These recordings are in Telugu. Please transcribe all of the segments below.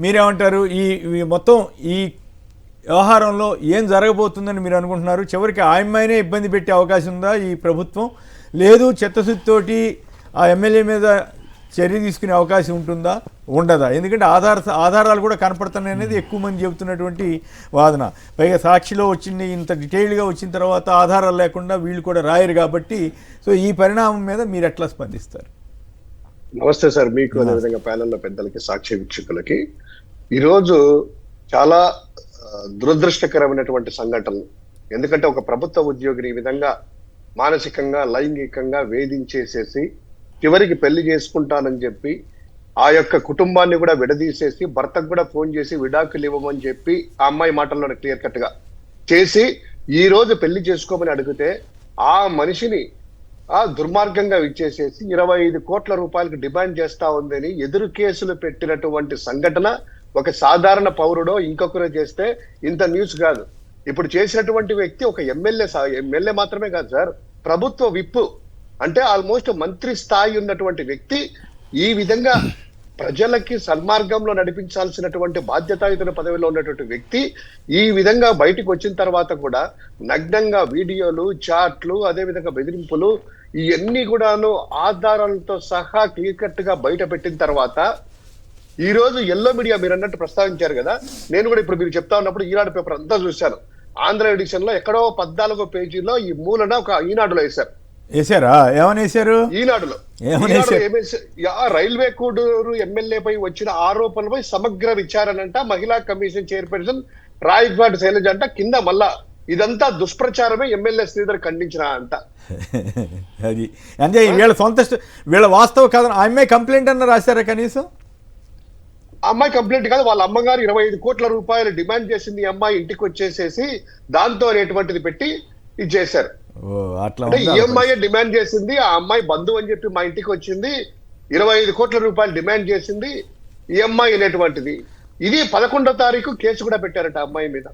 మీరేమంటారు? ఈ మొత్తం ఈ వ్యవహారంలో ఏం జరగబోతుందని మీరు అనుకుంటున్నారు? చివరికి ఆయమ్మాయినే ఇబ్బంది పెట్టే అవకాశం ఉందా ఈ ప్రభుత్వం? లేదు చిత్తశుద్ధితోటి ఆ ఎమ్మెల్యే మీద చర్య తీసుకునే అవకాశం ఉంటుందా, ఉండదా? ఎందుకంటే ఆధారాలు కూడా కనపడుతున్నాయి అనేది ఎక్కువ మంది చెబుతున్నటువంటి వాదన. పైగా సాక్షిలో వచ్చింది ఇంత డీటెయిల్డ్గా వచ్చిన తర్వాత ఆధారాలు లేకుండా వీళ్ళు కూడా రాయరు కాబట్టి, సో ఈ పరిణామం మీద మీరు ఎట్లా స్పందిస్తారు? నమస్తే సార్, మీకు అదేవిధంగా ప్యానెల్లో పెద్దలకి, సాక్షి వీక్షకులకి. ఈరోజు చాలా దురదృష్టకరమైనటువంటి సంఘటనలు. ఎందుకంటే ఒక ప్రభుత్వ ఉద్యోగిని ఈ విధంగా మానసికంగా, లైంగికంగా వేధించేసేసి చివరికి పెళ్లి చేసుకుంటానని చెప్పి ఆ యొక్క కుటుంబాన్ని కూడా విడదీసేసి భర్తకు కూడా ఫోన్ చేసి విడాకులు ఇవ్వమని చెప్పి ఆ అమ్మాయి మాటల్లో క్లియర్ కట్ గా చేసి ఈ రోజు పెళ్లి చేసుకోమని అడిగితే ఆ మనిషిని దుర్మార్గంగా ఇచ్చేసేసి 25 కోట్ల రూపాయలకు డిమాండ్ చేస్తా ఉందని ఎదురు కేసులు పెట్టినటువంటి సంఘటన ఒక సాధారణ పౌరుడో ఇంకొకరో చేస్తే ఇంత న్యూస్ కాదు. ఇప్పుడు చేసినటువంటి వ్యక్తి ఒక ఎమ్మెల్యే మాత్రమే కాదు సార్, ప్రభుత్వ విప్పు అంటే ఆల్మోస్ట్ మంత్రి స్థాయి ఉన్నటువంటి వ్యక్తి ఈ విధంగా ప్రజలకి సన్మార్గంలో నడిపించాల్సినటువంటి బాధ్యతాయుత పదవిలో ఉన్నటువంటి వ్యక్తి ఈ విధంగా బయటకు వచ్చిన తర్వాత కూడా నగ్నంగా వీడియోలు, చాట్లు, అదే విధంగా బెదిరింపులు ఇవన్నీ కూడాను ఆధారాలతో సహా క్లియర్ కట్ గా బయట పెట్టిన తర్వాత ఈ రోజు ఎల్లో మీడియా మీరు అన్నట్టు ప్రస్తావించారు కదా, నేను కూడా ఇప్పుడు మీరు చెప్తా ఉన్నప్పుడు ఈనాడు పేపర్ అంతా చూశాను. ఆంధ్ర ఎడిషన్ లో ఎక్కడో 14వ పేజీలో ఈ మూలన ఒక ఈనాడులో వేశారా? ఏమని వేశారు? ఈనాడులో రైల్వే కోడూరు ఎమ్మెల్యేపై వచ్చిన ఆరోపణలపై సమగ్ర విచారణ మహిళా కమిషన్ చైర్పర్సన్ రాయపాటి శైలజ అంట. కింద మళ్ళా ఇదంతా దుష్ప్రచారమే, ఎమ్మెల్యే శ్రీధర్ ఖండించిన అంట. అది అంటే వీళ్ళ వాస్తవ కథ. ఆ అమ్మాయి కంప్లైంట్ అన్న రాశారా? కనీసం అమ్మాయి కంప్లైంట్ కాదు, వాళ్ళ అమ్మగారు 25 కోట్ల రూపాయలు డిమాండ్ చేసింది. ఈ అమ్మాయి ఇంటికి వచ్చేసేసి దాంతో అనేటువంటిది పెట్టి ఇది చేశారు. అంటే ఈ అమ్మాయి డిమాండ్ చేసింది, ఆ అమ్మాయి బంధువు అని చెప్పి మా ఇంటికి వచ్చింది, 25 కోట్ల రూపాయలు డిమాండ్ చేసింది ఈ అమ్మాయి అనేటువంటిది. ఇది 11వ తారీఖు కేసు కూడా పెట్టారట అమ్మాయి మీద.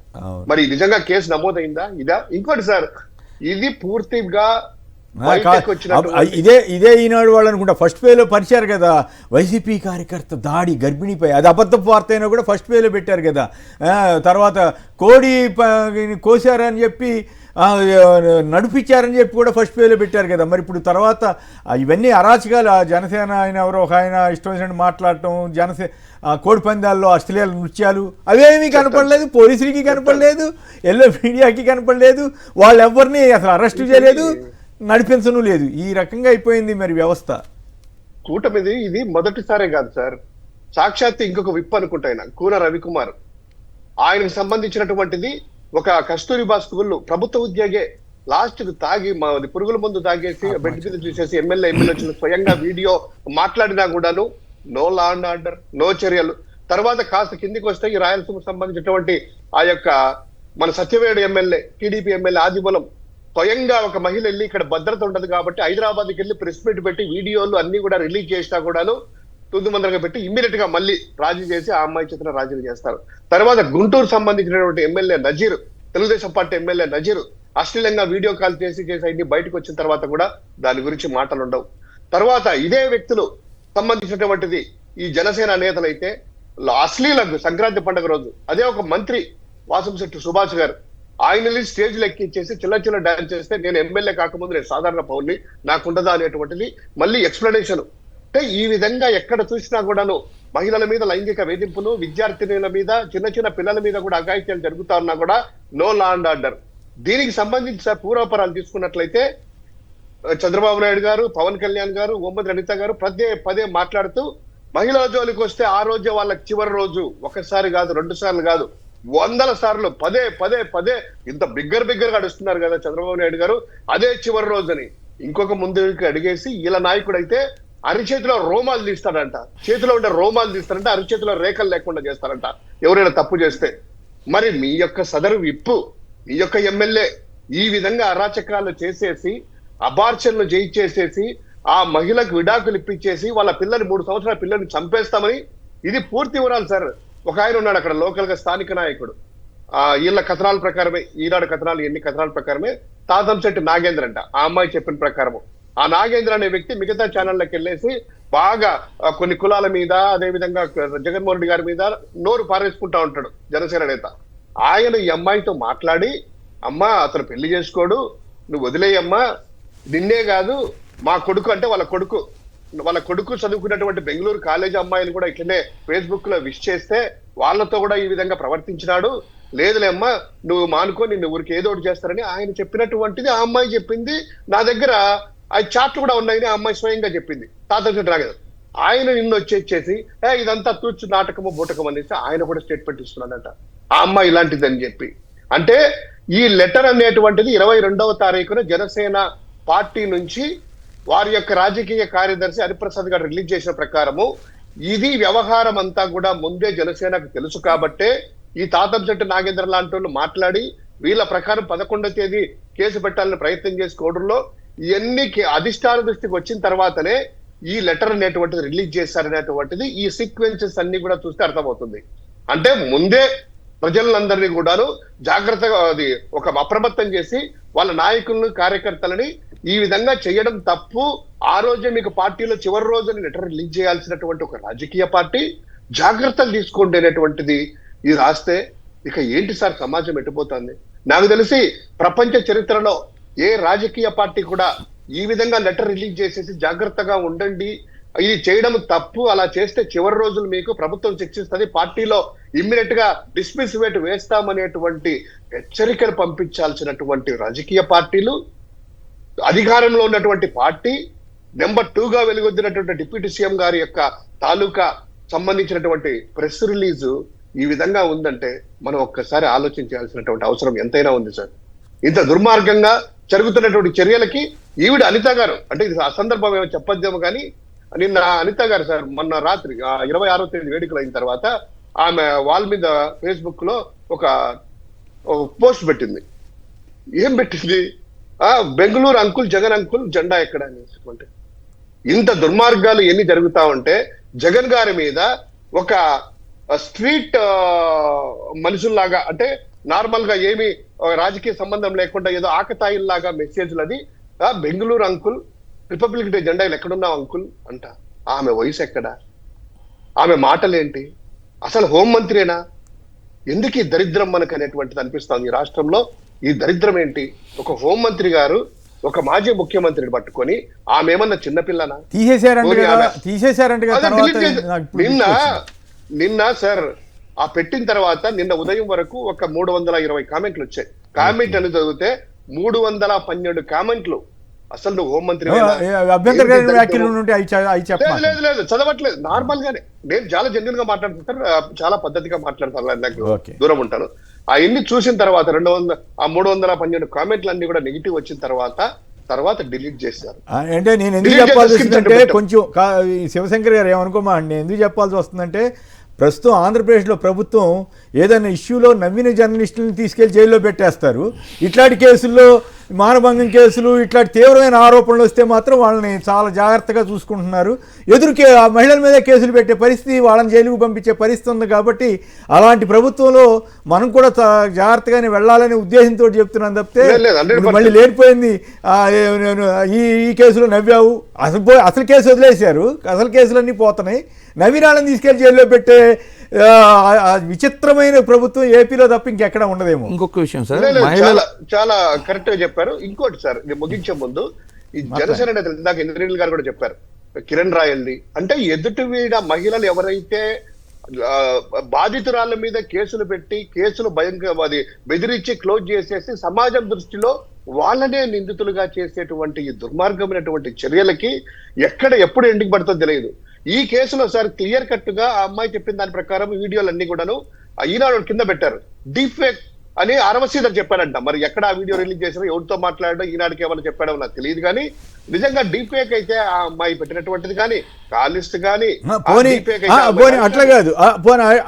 మరి నిజంగా కేసు నమోదైందా? ఇదా? ఇంకోటి సార్, ఇది పూర్తిగా ఇదే ఈనాడు వాళ్ళు అనుకుంటా ఫస్ట్ పేలో పరిచారు కదా, వైసీపీ కార్యకర్త దాడి గర్భిణిపై. అది అబద్ధపు వార్త అయినా కూడా ఫస్ట్ పేలో పెట్టారు కదా. తర్వాత కోడి కోసారని చెప్పి నడిపించారని చెప్పి కూడా ఫస్ట్ పేలో పెట్టారు కదా. మరి ఇప్పుడు తర్వాత ఇవన్నీ అరాచకాలు. జనసేన ఆయన ఎవరో ఒక ఆయన ఇష్టం వచ్చినట్టు మాట్లాడటం, కోడి పందాల్లో అశ్లీల నృత్యాలు అవేమీ కనపడలేదు, పోలీసులకి కనపడలేదు, ఎల్లో మీడియాకి కనపడలేదు, వాళ్ళు ఎవరిని అసలు అరెస్టు చేయలేదు, నడిపించను లేదు. ఈ రకంగా అయిపోయింది మరి వ్యవస్థ. కూటమిది ఇది మొదటిసారే కాదు సార్. సాక్షాత్ ఇంకొక విప్ అనుకుంటా ఆయన కూన రవికుమార్, ఆయనకు సంబంధించినటువంటిది ఒక కస్తూరిబా స్కూల్ ప్రభుత్వ ఉద్యోగే లాస్ట్ తాగి పురుగుల మందు తాగేసి బెడ్ మీద చూసేసి ఎమ్మెల్యే స్వయంగా వీడియో మాట్లాడినా కూడాను no law and order, no చర్యలు. తర్వాత కాస్త కిందికి వస్తే ఈ రాయలసీమకు సంబంధించినటువంటి ఆ యొక్క మన సత్యవేడు ఎమ్మెల్యే, టీడీపీ ఎమ్మెల్యే ఆదిమూలం స్వయంగా ఒక మహిళ వెళ్ళి ఇక్కడ భద్రత ఉండదు కాబట్టి హైదరాబాద్కి వెళ్ళి ప్రెస్ మీట్ పెట్టి వీడియోలు అన్ని కూడా రిలీజ్ చేసినా కూడాను తుందుమందరగా పెట్టి ఇమ్మీడియట్ గా మళ్ళీ రాజీ చేసి ఆ అమ్మాయి చేత రాజీలు చేస్తారు. తర్వాత గుంటూరు సంబంధించినటువంటి MLA Nazeer, Telugu Desam party MLA Nazeer అశ్లీలంగా వీడియో కాల్ చేసి అన్ని బయటకు వచ్చిన తర్వాత కూడా దాని గురించి మాటలు ఉండవు. తర్వాత ఇదే వ్యక్తులు సంబంధించినటువంటిది ఈ జనసేన నేతలైతే అశ్లీలకు సంక్రాంతి పండుగ రోజు అదే ఒక మంత్రి వాసంశెట్టి సుభాష్ గారు ఆయన స్టేజ్లో ఎక్కించేసి చిన్న డాన్స్ చేస్తే నేను ఎమ్మెల్యే కాకముందు నేను సాధారణ పౌరుని, నాకుండదా అనేటువంటిది మళ్ళీ ఎక్స్ప్లెనేషన్. అంటే ఈ విధంగా ఎక్కడ చూసినా కూడాను మహిళల మీద లైంగిక వేధింపులు, విద్యార్థినుల మీద, చిన్న పిల్లల మీద కూడా అఘాయిత్యాలు జరుగుతా ఉన్నా కూడా నో లా అండ్ ఆర్డర్. దీనికి సంబంధించి సార్ పూర్వపరాలు తీసుకున్నట్లయితే చంద్రబాబు నాయుడు గారు, పవన్ కళ్యాణ్ గారు, ఓమది అనిత గారు పదే మాట్లాడుతూ మహిళల జోలికి వస్తే ఆ రోజే వాళ్ళకి చివరి రోజు ఒకసారి కాదు, 2 సార్లు కాదు, 100 సార్లు పదే ఇంత బిగ్గర్ గా అడుస్తున్నారు కదా చంద్రబాబు నాయుడు గారు. అదే చివరి రోజుని ఇంకొక ముందుకి అడిగేసి వీళ్ళ నాయకుడు అయితే అరిచేతిలో రోమాలు తీస్తాడంట, చేతిలో ఉండే రోమాలు తీస్తారంట, అరిచేతిలో రేఖలు లేకుండా చేస్తారంట ఎవరైనా తప్పు చేస్తే. మరి మీ యొక్క సదరు విప్పు, మీ యొక్క ఎమ్మెల్యే ఈ విధంగా అరాచకాలు చేసేసి అబార్షన్లు చేయించేసేసి ఆ మహిళకు విడాకులు ఇప్పించేసి వాళ్ళ పిల్లని 3 సంవత్సరాల పిల్లల్ని చంపేస్తామని, ఇది పూర్తి వివరాలు సార్. ఒక ఆయన ఉన్నాడు అక్కడ లోకల్ గా స్థానిక నాయకుడు, వీళ్ళ కథనాల ప్రకారమే, ఈనాడు కథనాలు ఎన్ని కథనాల ప్రకారమే తాతంశెట్టి నాగేంద్ర అంట, ఆ అమ్మాయి చెప్పిన ప్రకారము ఆ నాగేంద్ర అనే వ్యక్తి మిగతా ఛానళ్ళకి వెళ్ళేసి బాగా కొన్ని కులాల మీద అదే విధంగా జగన్మోహన్ రెడ్డి గారి మీద నోరు పారేసుకుంటా ఉంటాడు జనసేన నేత. ఆయన ఈ అమ్మాయితో మాట్లాడి, అమ్మా అతను పెళ్లి చేసుకోడు, నువ్వు వదిలేయమ్మా, నిన్నే కాదు మా కొడుకు అంటే వాళ్ళ కొడుకు చదువుకున్నటువంటి బెంగళూరు కాలేజీ అమ్మాయిలు కూడా ఇట్లనే ఫేస్బుక్ లో విష్ చేస్తే వాళ్ళతో కూడా ఈ విధంగా ప్రవర్తించినాడు, లేదులేమ్మా నువ్వు మానుకో, నిన్ను ఊరికి ఏదో ఒకటి చేస్తారని ఆయన చెప్పినటువంటిది ఆ అమ్మాయి చెప్పింది. నా దగ్గర ఆ చాట్లు కూడా ఉన్నాయని ఆ అమ్మాయి స్వయంగా చెప్పింది. తాతలు రాగదు ఆయన నిన్ను వచ్చేసి ఇదంతా తూర్చు నాటకము బూటకం అనేసి ఆయన కూడా స్టేట్మెంట్ ఇస్తున్నాడట ఆ అమ్మాయి ఇలాంటిదని చెప్పి. అంటే ఈ లెటర్ అనేటువంటిది 22వ తారీఖున జనసేన పార్టీ నుంచి వారి యొక్క రాజకీయ కార్యదర్శి హరిప్రసాద్ గారు రిలీజ్ చేసిన ప్రకారము ఇది వ్యవహారం అంతా కూడా ముందే జనసేనకు తెలుసు కాబట్టే ఈ తాతంశెట్టి నాగేంద్ర లాంటి వాళ్ళు మాట్లాడి వీళ్ళ ప్రకారం 11వ తేదీ కేసు పెట్టాలని ప్రయత్నం చేసుకోవడంలో ఇవన్నీ అధిష్టాన దృష్టికి వచ్చిన తర్వాతనే ఈ లెటర్ అనేటువంటిది రిలీజ్ చేశారనేటువంటిది ఈ సీక్వెన్సెస్ అన్ని కూడా చూస్తే అర్థమవుతుంది. అంటే ముందే ప్రజలందరినీ కూడాను జాగ్రత్తగా అది ఒక అప్రమత్తం చేసి వాళ్ళ నాయకులను కార్యకర్తలని ఈ విధంగా చేయడం తప్పు. ఆ రోజే మీకు పార్టీలో చివరి రోజున లెటర్ రిలీజ్ చేయాల్సినటువంటి ఒక రాజకీయ పార్టీ జాగ్రత్తలు తీసుకోండి అనేటువంటిది ఇది రాస్తే ఇక ఏంటి సార్ సమాజం ఎట్టిపోతుంది? నాకు తెలిసి ప్రపంచ చరిత్రలో ఏ రాజకీయ పార్టీ కూడా ఈ విధంగా లెటర్ రిలీజ్ చేసేసి జాగ్రత్తగా ఉండండి, ఇది చేయడం తప్పు, అలా చేస్తే చివరి రోజులు మీకు ప్రభుత్వం శిక్షిస్తుంది, పార్టీలో ఇమ్మీడియట్ గా డిస్మిస్ వేటు వేస్తామనేటువంటి హెచ్చరికలు పంపించాల్సినటువంటి రాజకీయ పార్టీలు, అధికారంలో ఉన్నటువంటి పార్టీ, నెంబర్ 2గా వెలుగొద్దినటువంటి డిప్యూటీ సీఎం గారి యొక్క తాలూకా సంబంధించినటువంటి ప్రెస్ రిలీజు ఈ విధంగా ఉందంటే మనం ఒక్కసారి ఆలోచించాల్సినటువంటి అవసరం ఎంతైనా ఉంది సార్. ఇంత దుర్మార్గంగా జరుగుతున్నటువంటి చర్యలకి ఈవిడ అనిత గారు, అంటే ఇది అసందర్భం ఏమో చెప్పొద్దేమో కానీ నిన్న అనిత గారు సార్ మొన్న రాత్రి 26వ తేదీ వేడుకలు అయిన తర్వాత ఆమె వాళ్ళ మీద ఫేస్బుక్ లో ఒక పోస్ట్ పెట్టింది. ఏం పెట్టింది? బెంగళూరు అంకుల్ జగన్ అంకుల్ జెండా ఎక్కడ అనేటువంటి. ఇంత దుర్మార్గాలు ఎన్ని జరుగుతా ఉంటే జగన్ గారి మీద ఒక స్ట్రీట్ మనుషుల్లాగా, అంటే నార్మల్ గా ఏమి రాజకీయ సంబంధం లేకుండా ఏదో ఆకతాయిల్లాగా మెసేజ్లు అది బెంగళూరు అంకుల్ రిపబ్లిక్ డే జెండాలు ఎక్కడున్నావు అంకుల్ అంట. ఆమె వయసు ఎక్కడా? ఆమె మాటలేంటి? అసలు హోంమంత్రినా? ఎందుకు ఈ దరిద్రం మనకు అనేటువంటిది అనిపిస్తుంది ఈ రాష్ట్రంలో. ఈ దరిద్రం ఏంటి? ఒక హోంమంత్రి గారు ఒక మాజీ ముఖ్యమంత్రిని పట్టుకొని ఆమె ఏమన్నా చిన్నపిల్లనా? నిన్న సార్ ఆ పెట్టిన తర్వాత నిన్న ఉదయం వరకు ఒక 320 కామెంట్లు వచ్చాయి. కామెంట్ అని చదివితే 312 కామెంట్లు. అసలు నువ్వు హోంమంత్రి లేదు చదవట్లేదు, నార్మల్ గానే నేను చాలా జెన్యున్ గా మాట్లాడుతాను, చాలా పద్ధతిగా మాట్లాడతాను, నాకు దూరం ఉంటాను. అవన్నీ చూసిన తర్వాత 312 కామెంట్లు అన్ని కూడా నెగిటివ్ వచ్చిన తర్వాత డిలీట్ చేశారు. అంటే నేను ఎందుకు చెప్పాల్సి వస్తుందంటే, కొంచెం శివశంకర్ గారు ఏమనుకోమా అండి, ఎందుకు చెప్పాల్సి వస్తుందంటే ప్రస్తుతం ఆంధ్రప్రదేశ్లో ప్రభుత్వం ఏదైనా ఇష్యూలో నవ్విన జర్నలిస్టులను తీసుకెళ్లి జైల్లో పెట్టేస్తారు. ఇట్లాంటి కేసుల్లో మానభంగం కేసులు ఇట్లాంటి తీవ్రమైన ఆరోపణలు వస్తే మాత్రం వాళ్ళని చాలా జాగ్రత్తగా చూసుకుంటున్నారు. ఆ మహిళల మీద కేసులు పెట్టే పరిస్థితి, వాళ్ళని జైలుకు పంపించే పరిస్థితి ఉంది. కాబట్టి అలాంటి ప్రభుత్వంలో మనం కూడా జాగ్రత్తగానే వెళ్ళాలనే ఉద్దేశంతో చెప్తున్నాను తప్పితే మళ్ళీ లేనిపోయింది ఈ కేసులో నవ్వావు, అసలు కేసు వదిలేశారు, అసలు కేసులన్నీ పోతున్నాయి, నవీనాలను తీసుకెళ్లి జైల్లో పెట్టే విచిత్రమైన ప్రభుత్వం ఏపీలో తప్ప ఇంకెక్కడ ఉండదేమో. ఇంకొక విషయం సార్, చాలా కరెక్ట్ గా చెప్పారు. ఇంకోటి సార్, నేను ముగించే ముందు ఈ జనసేన నేతలు ఇందాక ఇంద్రనీల్ గారు కూడా చెప్పారు, కిరణ్ రాయల్ది అంటే ఎదుటి వీడ మహిళలు ఎవరైతే బాధితురాళ్ళ మీద కేసులు పెట్టి కేసులు అది బెదిరించి క్లోజ్ చేసేసి సమాజం దృష్టిలో వాళ్ళనే నిందితులుగా చేసేటువంటి ఈ దుర్మార్గమైనటువంటి చర్యలకి ఎప్పుడు ఎండింగ్ పడుతుందో తెలియదు. ఈ కేసులో సార్ క్లియర్ కట్ గా ఆ అమ్మాయి చెప్పిన దాని ప్రకారం వీడియోలన్నీ కూడాను ఈనాడు కింద పెట్టారు. డీప్ ఫేక్ అని అరవసీదర్ చెప్పాడంట. మరి ఎక్కడ ఆ వీడియో రిలీజ్ చేసినా, ఎవరితో మాట్లాడడం, ఈనాడికి ఏమైనా చెప్పాడో నాకు తెలియదు. కానీ నిజంగా డీప్ ఫేక్ అయితే ఆ అమ్మాయి పెట్టినటువంటిది కానీ కాలిస్ట్ కానీ అట్లా కాదు.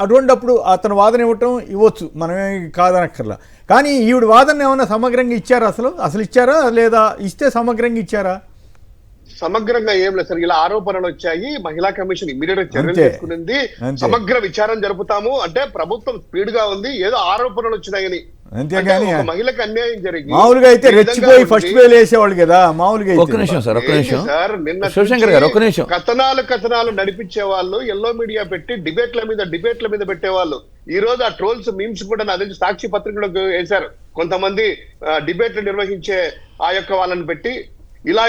అటువంటిప్పుడు అతను వాదన ఇవ్వచ్చు, మనమే కాదనక్కర్లా. కానీ ఈవిడ వాదన ఏమన్నా సమగ్రంగా ఇచ్చారా? అసలు ఇచ్చారా లేదా? ఇస్తే సమగ్రంగా ఇచ్చారా? సమగ్రంగా ఏం లేదు సార్. ఇలా ఆరోపణలు వచ్చాయి, మహిళా కమిషన్ ఇమ్మీడియట్ గా చర్యలు తీసుకునింది, సమగ్ర విచారణ జరుపుతాము అంటే ప్రభుత్వం స్పీడ్ గా ఉంది, ఏదో ఆరోపణలు వచ్చినాయని అంతేగాని ఒక మహిళకు అన్యాయం జరిగి మామూలుగా అయితే ఈ విధంగా రెచ్చిపోయి ఉండి- ఫస్ట్ వేలు వేసేవాళ్ళు కదా మామూలుగా ఒక్క నిమిషం సార్, ఒక్క నిమిషం. సార్ నిన్న శివశంకర్ గారు, ఒక్క నిమిషం. కథనాలు నడిపించే వాళ్ళు ఎల్లో మీడియా పెట్టి డిబేట్ల మీద పెట్టేవాళ్ళు ఈ రోజు ఆ ట్రోల్స్ మీమ్స్ కూడా నా దగ్గర సాక్షి పత్రికలో వేశారు. కొంతమంది డిబేట్లు నిర్వహించే ఆ యొక్క వాళ్ళని పెట్టి ఇలా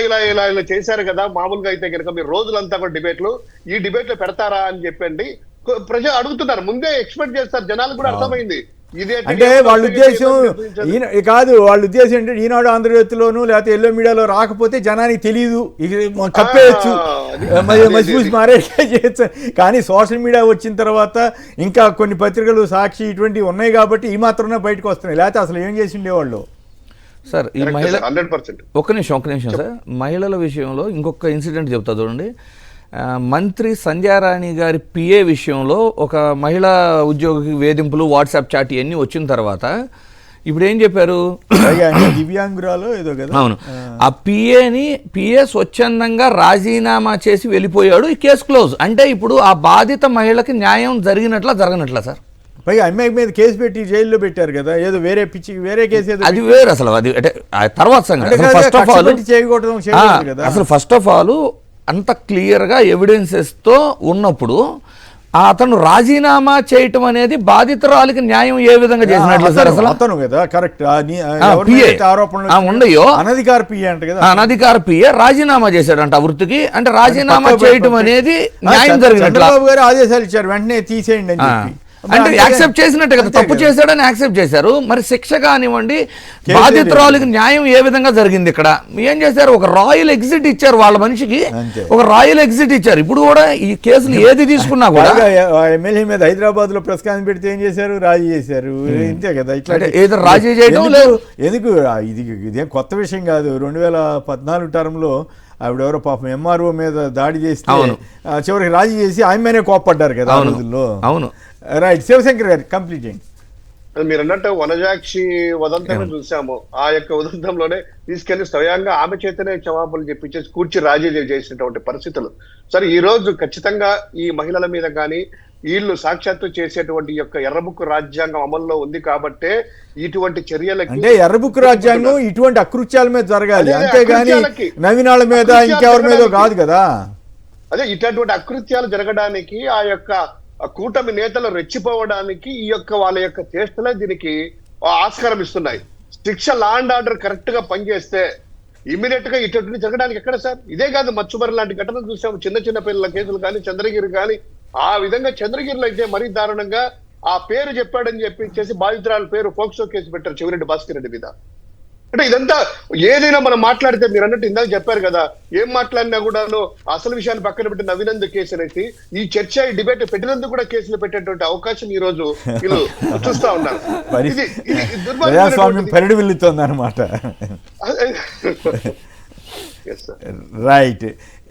చేశారు కదా, మామూలుగా అయితే కనుక మీరు రోజులంతా కూడా డిబేట్లు ఈ డిబేట్లు పెడతారా అని చెప్పండి ప్రజలు అడుగుతున్నారు. ముందే ఎక్స్పెక్ట్ చేస్తారు, జనాలు కూడా అర్థమైంది. అంటే వాళ్ళ ఉద్దేశం కాదు, వాళ్ళ ఉద్దేశం ఏంటంటే ఈనాడు ఆంధ్రజ్యోతిలోను లేకపోతే ఎల్లో మీడియాలో రాకపోతే జనానికి తెలియదు, ఇక కప్పేయచ్చు, మసిపూసి మారేట్లా చేయొచ్చు. కానీ సోషల్ మీడియా వచ్చిన తర్వాత ఇంకా కొన్ని పత్రికలు సాక్షి ఇటువంటివి ఉన్నాయి కాబట్టి ఈ మాత్రమే బయటకు వస్తున్నాయి, లేకపోతే అసలు ఏం చేసి ఉండేవాళ్ళు. సార్ ఈ మహిళ 100% ఒక్క నిమిషం సార్, మహిళల విషయంలో ఇంకొక ఇన్సిడెంట్ చెప్తా చూడండి. మంత్రి సంధ్యారాణి గారి పిఏ విషయంలో ఒక మహిళా ఉద్యోగికి వేధింపులు, వాట్సాప్ చాట్ ఇవన్నీ వచ్చిన తర్వాత ఇప్పుడు ఏం చెప్పారు, దివ్యాంగురాలు ఏదో కదా, అవును, ఆ పిఏ స్వచ్ఛందంగా రాజీనామా చేసి వెళ్ళిపోయాడు, ఈ కేసు క్లోజ్. అంటే ఇప్పుడు ఆ బాధిత మహిళకి న్యాయం జరగనట్లా సార్? పైగా అమ్మాయి మీద కేసు పెట్టి జైల్లో పెట్టారు కదా, ఏదో వేరే కేసు ఏదో అది వేరు అసలు, అది అంటే తర్వాత సంగతి. ఫస్ట్ ఆఫ్ ఆల్ అసలు ఫస్ట్ ఆఫ్ ఆల్ అంత క్లియర్గా ఎవిడెన్సెస్తో ఉన్నప్పుడు అతను రాజీనామా చేయటం అనేది బాధితురాలికి న్యాయం ఏ విధంగా చేసినట్లు సార్? అసలు అతను కదా కరెక్ట్ ఆరోపణలు ఉండయో అనధికార పిఏ అంటే కదా, అనధికార పిఏ రాజీనామా చేశాడంట ఆ వృత్తికి. అంటే రాజీనామా చేయటం అనేది న్యాయం జరిగినట్లు. చంద్రబాబు గారు ఆదేశాలు ఇచ్చారు వెంటనే తీసేయండి అని చెప్పి. అంటే యాక్సెప్ట్ చేసినట్టే కదా, తప్పు చేశాడని యాక్సెప్ట్ చేశారు. మరి శిక్ష కానివ్వండి, బాధితురాలికి న్యాయం ఏ విధంగా జరిగింది? ఇక్కడ ఏం చేశారు, ఒక రాయల్ ఎగ్జిట్ ఇచ్చారు వాళ్ళ మనిషికి, ఒక రాయల్ ఎగ్జిట్ ఇచ్చారు. ఇప్పుడు కూడా ఈ కేసులు ఏది తీసుకున్నా కూడా ఎమ్మెల్యే మీద హైదరాబాద్ లో ప్రెస్ కాన్ఫరెన్స్ పెడితే ఏం చేశారు, రాజీ చేశారు. ఇంతే కదా, ఇట్లా ఏదో రాజీ చేయడం లేదు. ఎందుకు ఇదేం కొత్త విషయం కాదు. 2014 టర్మ్లో ఆవిడెవరో పాపం ఎంఆర్ఓ మీద దాడి చేస్తే చివరికి రాజీ చేసి ఆయననే కోప్పడ్డారు కదా ఆ రోజుల్లో. అవును, రైట్. శివశంకర్ గారు కంప్లీట్ చేయండి. మీరు అన్నట్టు వనజాక్షి ఉదంతం చూసాము. ఆ యొక్క ఉదంతంలోనే తీసుకెళ్లి స్వయంగా ఆమె చేతనే క్షమాపణలు చెప్పించేసి కూర్చి రాజీ చేసినటువంటి పరిస్థితులు. సరే, ఈ రోజు ఖచ్చితంగా ఈ మహిళల మీద కానీ వీళ్ళు సాక్షాత్తు చేసేటువంటి యొక్క ఎర్రబుక్కు రాజ్యాంగం అమల్లో ఉంది కాబట్టే ఇటువంటి చర్యలకి, అంటే ఎర్రబుక్కు రాజ్యాంగం ఇటువంటి అకృత్యాల మీద జరగాలి, అంతేగాని నవీనాల మీద ఇంకెవరి మీద కాదు కదా. అదే ఇటువంటి అకృత్యాలు జరగడానికి ఆ యొక్క కూటమి నేతలు రెచ్చిపోవడానికి ఈ యొక్క వాళ్ళ యొక్క చేష్టలే దీనికి ఆస్కారం ఇస్తున్నాయి. శిక్ష లా అండ్ ఆర్డర్ కరెక్ట్ గా పనిచేస్తే ఇమీడియట్ గా ఇటువంటి జరగడానికి ఎక్కడ సార్? ఇదే కాదు, మచ్చుమరి లాంటి ఘటనలు చూసాము. చిన్న పిల్లల కేసులు కానీ, చంద్రగిరి కానీ. ఆ విధంగా చంద్రగిరిలో అయితే మరీ దారుణంగా ఆ పేరు చెప్పాడని చెప్పి బాధితురాల పేరు పోక్సో కేసు పెట్టారు చెవిరెడ్డి భాస్కర్ రెడ్డి మీద. అంటే ఇదంతా ఏదైనా మనం మాట్లాడితే మీరు అన్నట్టు ఇందాక చెప్పారు కదా, ఏం మాట్లాడినా కూడాను అసలు విషయాన్ని పక్కన పెట్టి నవ్వినందుకు కేసు అనేసి ఈ చర్చ ఈ డిబేట్ పెట్టినందుకు కూడా కేసులు పెట్టేటువంటి అవకాశం ఈ రోజు వీళ్ళు చూస్తా ఉన్నారు. పరిడి వెళ్తుంది అనమాట. రైట్.